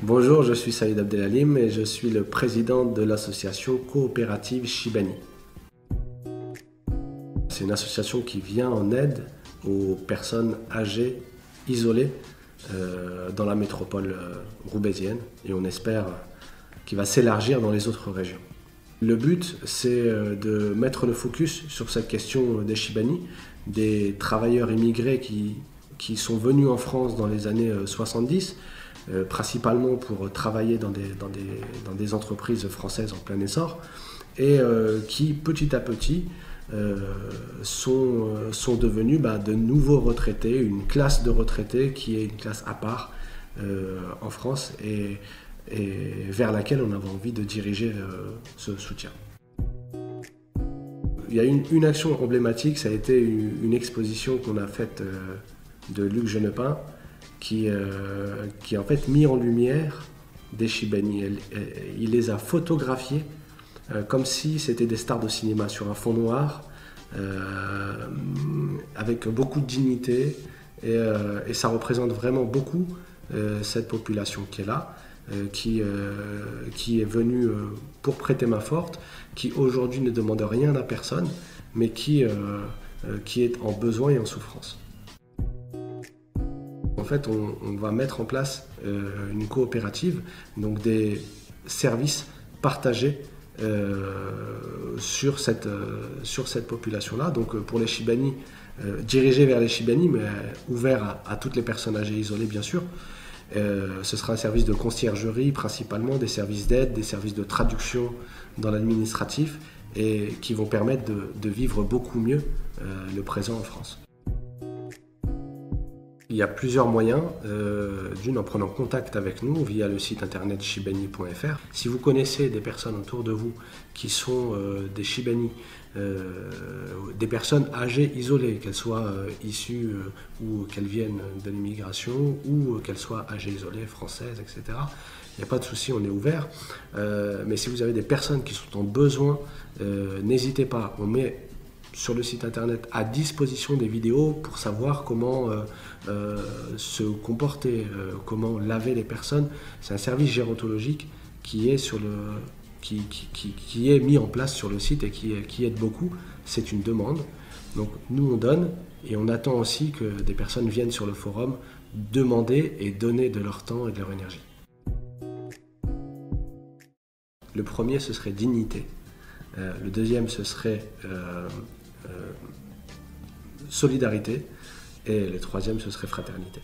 Bonjour, je suis Saïd Abdelalim et je suis le président de l'association coopérative Chibani. C'est une association qui vient en aide aux personnes âgées, isolées dans la métropole roubaisienne et on espère qu'il va s'élargir dans les autres régions. Le but, c'est de mettre le focus sur cette question des Chibani, des travailleurs immigrés qui sont venus en France dans les années 70, principalement pour travailler dans des entreprises françaises en plein essor, et qui petit à petit sont devenus de nouveaux retraités, une classe de retraités qui est une classe à part en France et vers laquelle on avait envie de diriger ce soutien. Il y a une action emblématique, ça a été une exposition qu'on a faite de Luc Genepin qui a en fait mis en lumière des Chibani. Il les a photographiés comme si c'était des stars de cinéma sur un fond noir, avec beaucoup de dignité et ça représente vraiment beaucoup cette population qui est là. Qui est venu pour prêter main forte, qui aujourd'hui ne demande rien à personne, mais qui est en besoin et en souffrance. En fait, on va mettre en place une coopérative, donc des services partagés sur cette population-là. Donc pour les Chibani, dirigés vers les Chibani, mais ouverts à toutes les personnes âgées isolées, bien sûr. Ce sera un service de conciergerie principalement, des services d'aide, des services de traduction dans l'administratif et qui vont permettre de vivre beaucoup mieux le présent en France. Il y a plusieurs moyens, d'une en prenant contact avec nous via le site internet chibani.fr. Si vous connaissez des personnes autour de vous qui sont des Chibani, des personnes âgées isolées, qu'elles soient issues ou qu'elles viennent de l'immigration ou qu'elles soient âgées isolées, françaises, etc. Il n'y a pas de souci, on est ouvert. Mais si vous avez des personnes qui sont en besoin, n'hésitez pas. On met sur le site internet à disposition des vidéos pour savoir comment se comporter, comment laver les personnes. C'est un service gérontologique qui est qui est mis en place sur le site et qui aide beaucoup. C'est une demande. Donc nous on donne et on attend aussi que des personnes viennent sur le forum demander et donner de leur temps et de leur énergie. Le premier, ce serait dignité. Le deuxième, ce serait solidarité. Et le troisième, ce serait fraternité.